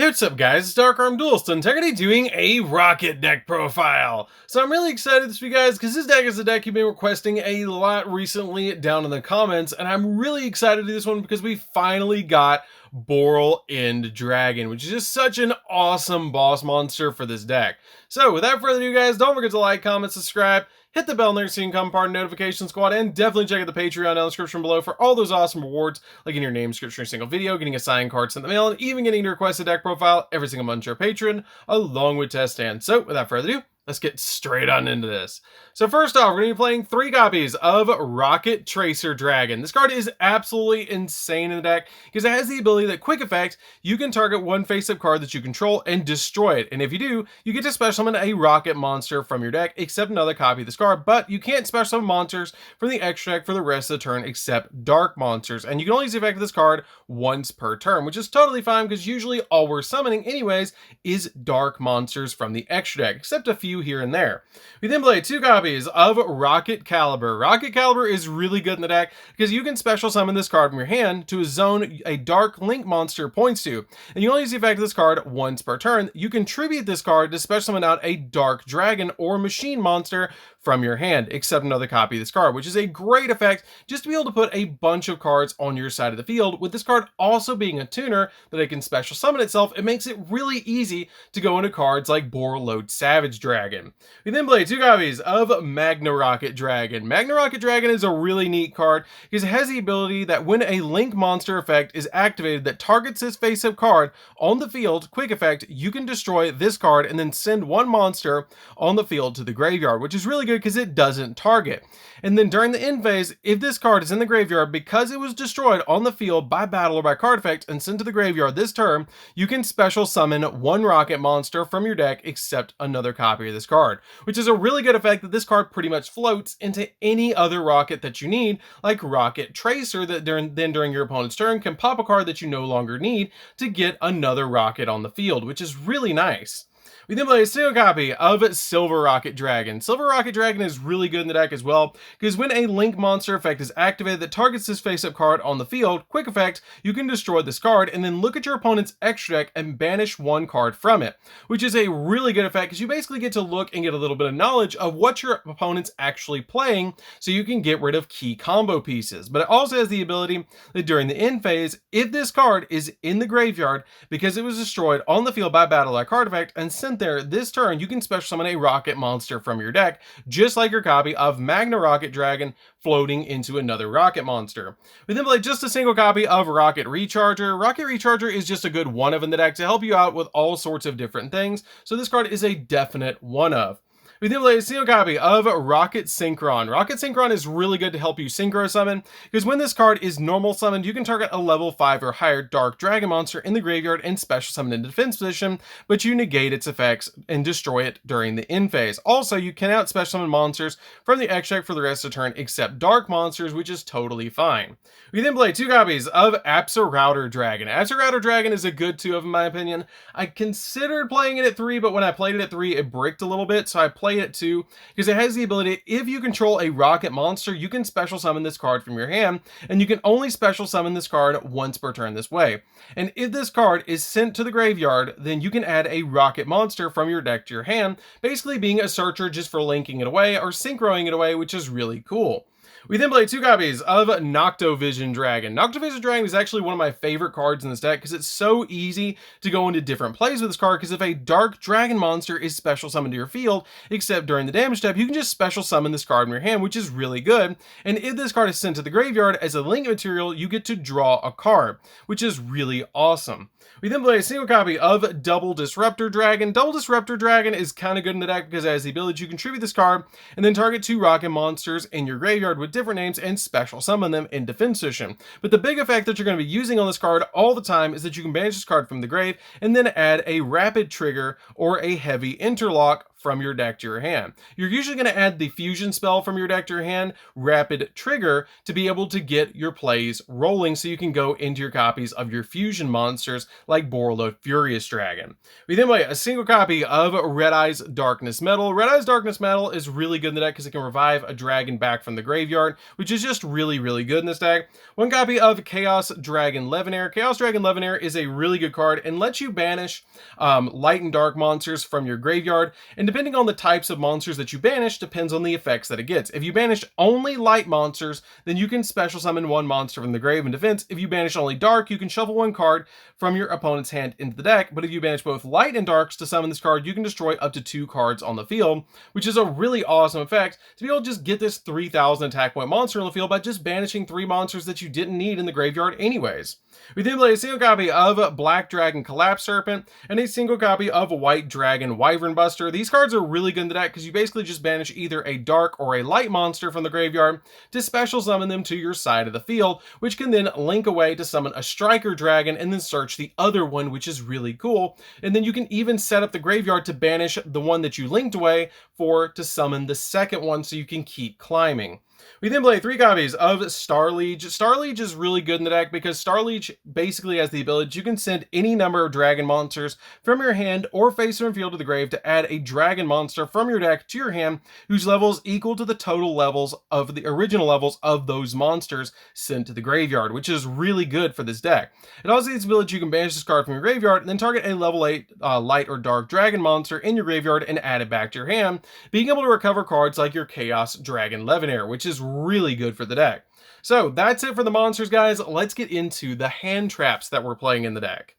Hey, what's up guys, it's DarkArmedDuelist and today doing a Rokket deck profile. So I'm really excited this week guys, because this deck is a deck you've been requesting a lot recently down in the comments, and I'm really excited to do this one because we finally got Boral End Dragon, which is just such an awesome boss monster for this deck. So without further ado guys, don't forget to like, comment, subscribe, hit the bell there so you can become part of the notification squad, and definitely check out the Patreon down in the description below for all those awesome rewards, like in your name, description, a single video, getting a signed card sent in the mail, and even getting to request a deck profile every single month to your patron, along with test stands. So without further ado, let's get straight on into this. So first off, we're going to be playing 3 copies of Rokket Tracer Dragon. This card is absolutely insane in the deck because it has the ability that quick effect, you can target one face-up card that you control and destroy it. And if you do, you get to special summon a Rokket monster from your deck, except another copy of this card. But you can't special summon monsters from the extra deck for the rest of the turn except dark monsters. And you can only use the effect of this card once per turn, which is totally fine because usually all we're summoning anyways is dark monsters from the extra deck, except a few here and there. We then play 2 copies of Rokket Caliber. Rokket Caliber is really good in the deck because you can special summon this card from your hand to a zone a dark link monster points to, and you only use the effect of this card once per turn. You contribute this card to special summon out a dark dragon or machine monster from your hand, except another copy of this card, which is a great effect just to be able to put a bunch of cards on your side of the field. With this card also being a tuner that it can special summon itself, it makes it really easy to go into cards like Boral Savage Dragon. We then play 2 copies of Magna Rokket Dragon. Magna Rokket Dragon is a really neat card because it has the ability that when a link monster effect is activated that targets this face-up card on the field, quick effect, you can destroy this card and then send one monster on the field to the graveyard, which is really good because it doesn't target. And then during the end phase, if this card is in the graveyard because it was destroyed on the field by battle or by card effect and sent to the graveyard this turn, you can special summon one Rokket monster from your deck except another copy of this card, which is a really good effect that this card pretty much floats into any other Rokket that you need, like Rokket Tracer, that during your opponent's turn can pop a card that you no longer need to get another Rokket on the field, which is really nice. We then play a single copy of Silver Rokket Dragon. Silver Rokket Dragon is really good in the deck as well, because when a link monster effect is activated that targets this face-up card on the field, quick effect, you can destroy this card and then look at your opponent's extra deck and banish one card from it, which is a really good effect because you basically get to look and get a little bit of knowledge of what your opponent's actually playing so you can get rid of key combo pieces. But it also has the ability that during the end phase, if this card is in the graveyard because it was destroyed on the field by battle or card effect and sent there this turn, you can special summon a Rokket monster from your deck, just like your copy of Magna Rokket Dragon floating into another Rokket monster. We then play just a single copy of Rokket Recharger. Rokket Recharger is just a good one of in the deck to help you out with all sorts of different things, so this card is a definite one of. We then play a single copy of Rokket Synchron. Rokket Synchron is really good to help you synchro summon, because when this card is normal summoned, you can target a level 5 or higher dark dragon monster in the graveyard and special summon in defense position, but you negate its effects and destroy it during the end phase. Also, you cannot special summon monsters from the extract for the rest of the turn except dark monsters, which is totally fine. We then play 2 copies of Router Dragon. Router Dragon is a good 2 of in my opinion. I considered playing it at 3, but when I played it at 3, it bricked a little bit, so I played it 2 because it has the ability, if you control a Rokket monster, you can special summon this card from your hand, and you can only special summon this card once per turn this way. And if this card is sent to the graveyard, then you can add a Rokket monster from your deck to your hand, basically being a searcher just for linking it away or synchroing it away, which is really cool. We then play 2 copies of Noctovision Dragon. Noctovision Dragon is actually one of my favorite cards in this deck because it's so easy to go into different plays with this card, because if a dark dragon monster is special summoned to your field, except during the damage step, you can just special summon this card in your hand, which is really good. And if this card is sent to the graveyard as a link material, you get to draw a card, which is really awesome. We then play a single copy of Double Disruptor Dragon. Double Disruptor Dragon is kind of good in the deck because it has the ability to contribute this card and then target 2 Rokket monsters in your graveyard with different names and special summon them in defense position. But the big effect that you're going to be using on this card all the time is that you can banish this card from the grave and then add a rapid trigger or a heavy interlock from your deck to your hand. You're usually going to add the fusion spell from your deck to your hand, Rapid Trigger, to be able to get your plays rolling so you can go into your copies of your fusion monsters like Borreload Furious Dragon. We then play a single copy of Red Eye's Darkness Metal. Red Eye's Darkness Metal is really good in the deck because it can revive a dragon back from the graveyard, which is just really, really good in this deck. One copy of Chaos Dragon Levenair. Chaos Dragon Levenair is a really good card and lets you banish light and dark monsters from your graveyard, and depending on the types of monsters that you banish depends on the effects that it gets. If you banish only light monsters, then you can special summon one monster from the grave in defense. If you banish only dark, you can shuffle one card from your opponent's hand into the deck, but if you banish both light and darks to summon this card, you can destroy up to 2 cards on the field, which is a really awesome effect to be able to just get this 3,000 attack point monster on the field by just banishing 3 monsters that you didn't need in the graveyard anyways. We then play a single copy of Black Dragon Collapse Serpent and a single copy of White Dragon Wyvern Buster. These cards are really good in the deck because you basically just banish either a dark or a light monster from the graveyard to special summon them to your side of the field, which can then link away to summon a Striker Dragon and then search the other one, which is really cool. And then you can even set up the graveyard to banish the one that you linked away to summon the second one so you can keep climbing. We then play 3 copies of Starliege. Starliege is really good in the deck because Starliege basically has the ability you can send any number of dragon monsters from your hand or face from field to the grave to add a dragon monster from your deck to your hand whose levels equal to the total levels of the original levels of those monsters sent to the graveyard, which is really good for this deck. It also has the ability you can banish this card from your graveyard and then target a level 8 light or dark dragon monster in your graveyard and add it back to your hand, being able to recover cards like your Chaos Dragon Levenair, which is really good for the deck. So that's it for the monsters, guys. Let's get into the hand traps that we're playing in the deck.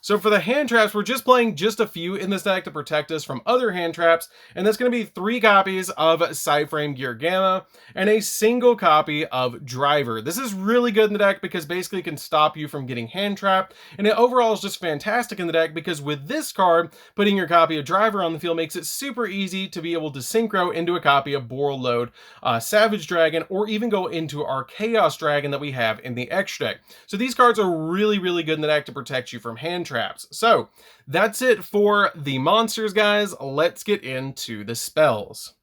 So for the hand traps, we're just playing just a few in this deck to protect us from other hand traps, and that's going to be 3 copies of Psyframe Gear Gamma and a single copy of Driver. This is really good in the deck because basically it can stop you from getting hand trapped, and it overall is just fantastic in the deck because with this card, putting your copy of Driver on the field makes it super easy to be able to synchro into a copy of Borreload Savage Dragon, or even go into our Chaos Dragon that we have in the extra deck. So these cards are really, really good in the deck to protect you from hand traps. So that's it for the monsters, guys. Let's get into the spells.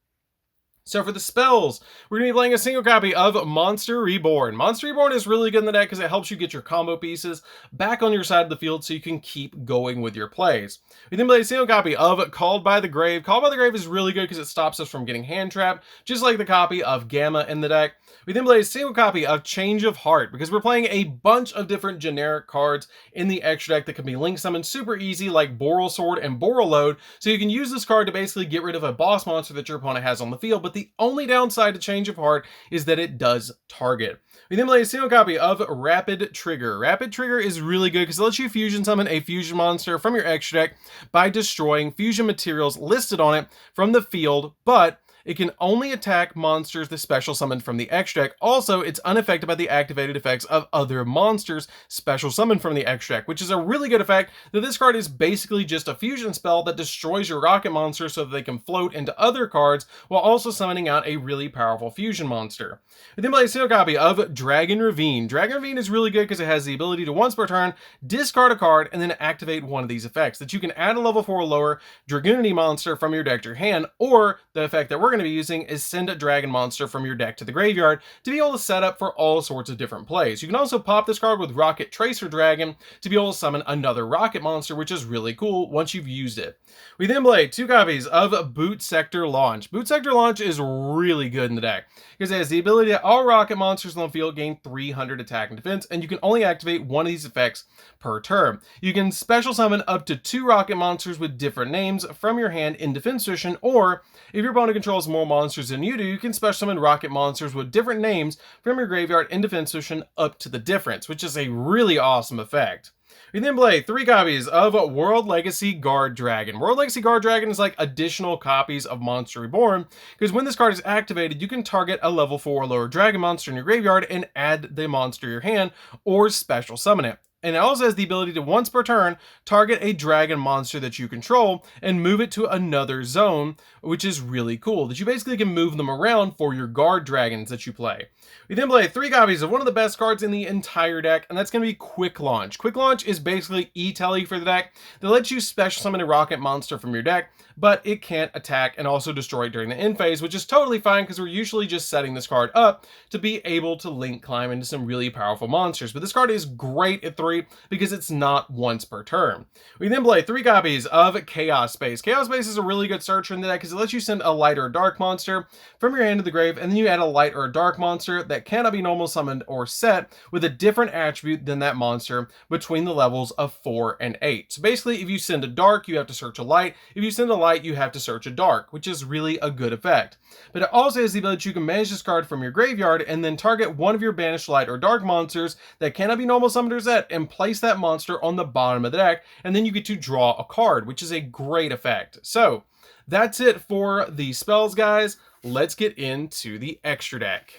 So for the spells, we're going to be playing a single copy of Monster Reborn. Monster Reborn is really good in the deck because it helps you get your combo pieces back on your side of the field so you can keep going with your plays. We then play a single copy of Called by the Grave. Called by the Grave is really good because it stops us from getting hand trapped, just like the copy of Gamma in the deck. We then play a single copy of Change of Heart because we're playing a bunch of different generic cards in the extra deck that can be link summoned super easy, like Boral Sword and Borreload, so you can use this card to basically get rid of a boss monster that your opponent has on the field, but the only downside to Change of Heart is that it does target. We then play a single copy of Rapid Trigger. Rapid Trigger is really good because it lets you fusion summon a fusion monster from your extra deck by destroying fusion materials listed on it from the field, but it can only attack monsters that special summoned from the extra deck. Also, it's unaffected by the activated effects of other monsters special summoned from the extra deck, which is a really good effect that this card is basically just a fusion spell that destroys your Rokket monster so that they can float into other cards while also summoning out a really powerful fusion monster. We then play a single copy of Dragon Ravine. Dragon Ravine is really good because it has the ability to once per turn discard a card and then activate one of these effects that you can add a level 4 or lower Dragoonity monster from your deck to your hand, or the effect that we're going to be using is send a dragon monster from your deck to the graveyard to be able to set up for all sorts of different plays. You can also pop this card with Rokket Tracer Dragon to be able to summon another Rokket monster, which is really cool once you've used it. We then play 2 copies of Boot Sector Launch. Boot Sector Launch is really good in the deck because it has the ability that all Rokket monsters on the field gain 300 attack and defense, and you can only activate one of these effects per turn. You can special summon up to 2 Rokket monsters with different names from your hand in defense position, or if your opponent controls more monsters than you do, you can special summon Rokket monsters with different names from your graveyard in defense position up to the difference, which is a really awesome effect. We then play 3 copies of World Legacy Guard Dragon. World Legacy Guard Dragon is like additional copies of Monster Reborn, because when this card is activated, you can target a level 4 or lower dragon monster in your graveyard and add the monster to your hand, or special summon it. And it also has the ability to, once per turn, target a dragon monster that you control and move it to another zone, which is really cool, that you basically can move them around for your guard dragons that you play. We then play 3 copies of one of the best cards in the entire deck, and that's going to be Quick Launch. Quick Launch is basically E-Telly for the deck that lets you special summon a Rokket monster from your deck, but it can't attack and also destroy it during the end phase, which is totally fine because we're usually just setting this card up to be able to link climb into some really powerful monsters. But this card is great at 3 because it's not once per turn. We then play 3 copies of Chaos Space. Chaos Space is a really good searcher in the deck because it lets you send a light or a dark monster from your hand to the grave, and then you add a light or a dark monster that cannot be normal summoned or set with a different attribute than that monster between the levels of 4 and 8. So basically, if you send a dark, you have to search a light. If you send a light, you have to search a dark, which is really a good effect. But it also has the ability you can manage this card from your graveyard and then target one of your banished light or dark monsters that cannot be normal summoned or set and place that monster on the bottom of the deck, and then you get to draw a card, which is a great effect. So that's it for the spells, guys. Let's get into the extra deck.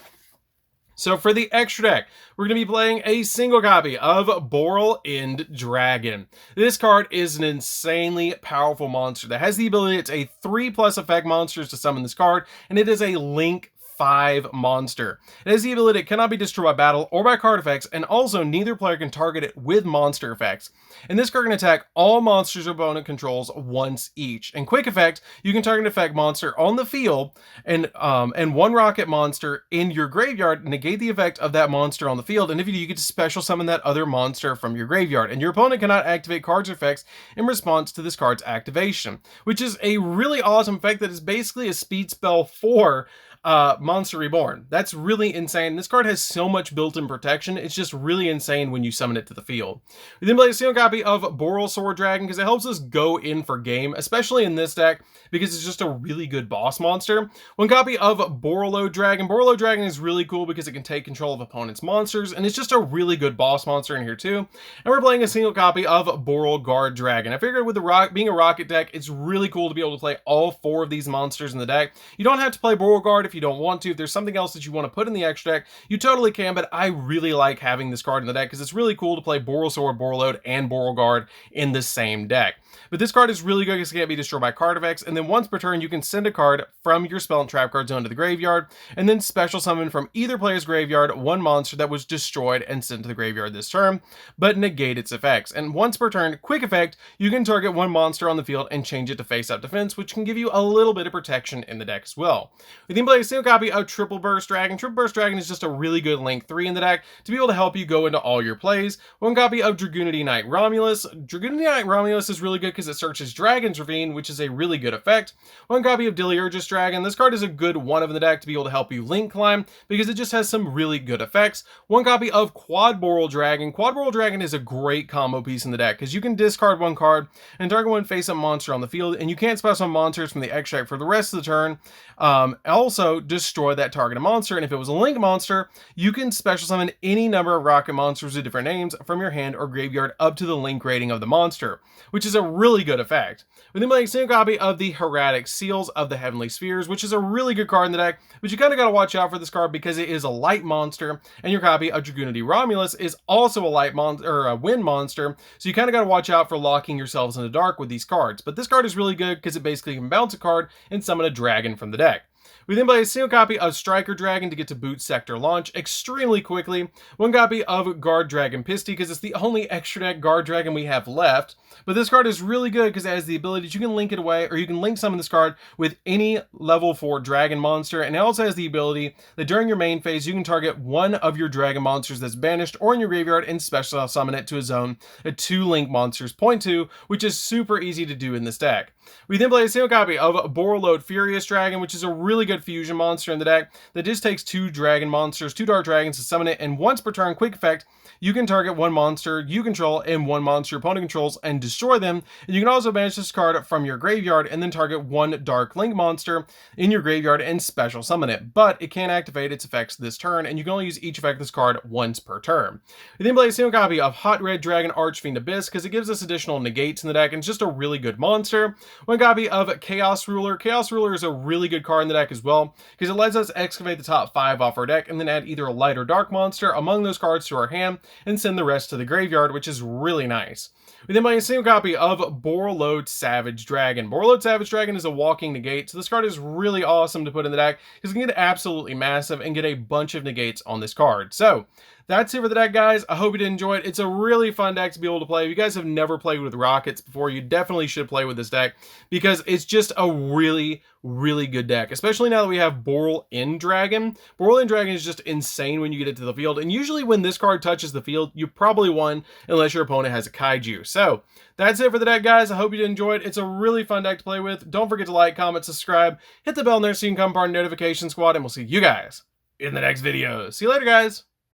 So for the extra deck, we're going to be playing a single copy of Boral-End Dragon. This card is an insanely powerful monster that has the ability, it's a 3+ effect monsters to summon this card, and it is a Link 5 monster. It has the ability it cannot be destroyed by battle or by card effects, and also neither player can target it with monster effects. And this card can attack all monsters or opponent controls once each. And quick effect, you can target an effect monster on the field and one Rokket monster in your graveyard, negate the effect of that monster on the field, and if you do, you get to special summon that other monster from your graveyard. And your opponent cannot activate cards or effects in response to this card's activation, which is a really awesome effect that is basically a speed spell for Monster Reborn. That's really insane. This card has so much built-in protection. It's just really insane when you summon it to the field. We then play a single copy of Boral Sword Dragon because it helps us go in for game, especially in this deck because it's just a really good boss monster. 1 copy of Boralo Dragon. Boralo Dragon is really cool because it can take control of opponents' monsters, and it's just a really good boss monster in here too. And we're playing a single copy of Boral Guard Dragon. I figured with being a Rokket deck, it's really cool to be able to play all 4 of these monsters in the deck. You don't have to play Boral Guard if you don't want to. If there's something else that you want to put in the extra deck, you totally can, but I really like having this card in the deck because it's really cool to play Boral Sword, Boraload, and Boral Guard in the same deck. But this card is really good because it can't be destroyed by card effects, and then once per turn, you can send a card from your spell and trap card zone to the graveyard, and then special summon from either player's graveyard 1 monster that was destroyed and sent to the graveyard this turn, but negate its effects. And once per turn, quick effect, you can target 1 monster on the field and change it to face-up defense, which can give you a little bit of protection in the deck as well. We then play a single copy of Triple Burst Dragon. Triple Burst Dragon is just a really good Link 3 in the deck to be able to help you go into all your plays. 1 copy of Dragoonity Knight Romulus. Dragoonity Knight Romulus is really good because it searches Dragon's Ravine, which is a really good effect. 1 copy of Diliurgus Dragon. This card is a good one of the deck to be able to help you link climb because it just has some really good effects. 1 copy of Quad Boral Dragon. Quad Boral Dragon is a great combo piece in the deck because you can discard 1 card and target 1 face-up monster on the field, and you can't special monsters from the extract for the rest of the turn. Also, destroy that targeted monster, and if it was a link monster, you can special summon any number of Rokket monsters with different names from your hand or graveyard up to the link rating of the monster, which is a really good effect. We then play a single copy of the Hieratic Seals of the Heavenly Spheres, which is a really good card in the deck, but you kind of got to watch out for this card because it is a light monster, and your copy of Dragoonity Romulus is also a light monster or a wind monster, so you kind of got to watch out for locking yourselves in the dark with these cards. But this card is really good because it basically can bounce a card and summon a dragon from the deck. We then play a single copy of Striker Dragon to get to boot Sector Launch extremely quickly. 1 copy of Guard Dragon Pisty because it's the only extra deck Guard Dragon we have left. But this card is really good because it has the ability that you can link it away, or you can link summon this card with any level 4 dragon monster. And it also has the ability that during your main phase, you can target 1 of your dragon monsters that's banished or in your graveyard and special summon it to a zone at 2 link monsters, 0.2, which is super easy to do in this deck. We then play a single copy of Boraload Furious Dragon, which is a really good fusion monster in the deck that just takes 2 dragon monsters, 2 dark dragons to summon it, and once per turn, quick effect, you can target 1 monster you control and 1 monster your opponent controls and destroy them. And you can also banish this card from your graveyard and then target 1 dark link monster in your graveyard and special summon it. But it can't activate its effects this turn, and you can only use each effect of this card once per turn. We then play a single copy of Hot Red Dragon Archfiend Abyss because it gives us additional negates in the deck, and it's just a really good monster. 1 copy of Chaos Ruler. Chaos Ruler is a really good card in the deck as well, because it lets us excavate the top 5 off our deck and then add either a light or dark monster among those cards to our hand and send the rest to the graveyard, which is really nice. We then buy a single copy of Borreload Savage Dragon. Borreload Savage Dragon is a walking negate, so this card is really awesome to put in the deck because you can get absolutely massive and get a bunch of negates on this card. So that's it for the deck, guys. I hope you did enjoy it. It's a really fun deck to be able to play. If you guys have never played with Rockets before, you definitely should play with this deck because it's just a really, really good deck, especially now that we have Borreload Dragon. Borreload Dragon is just insane when you get it to the field, and usually when this card touches the field, you probably won unless your opponent has a Kaiju. So that's it for the deck, guys. I hope you did enjoy it. It's a really fun deck to play with. Don't forget to like, comment, subscribe, hit the bell there so you can become part of the notification squad, and we'll see you guys in the next video. See you later, guys.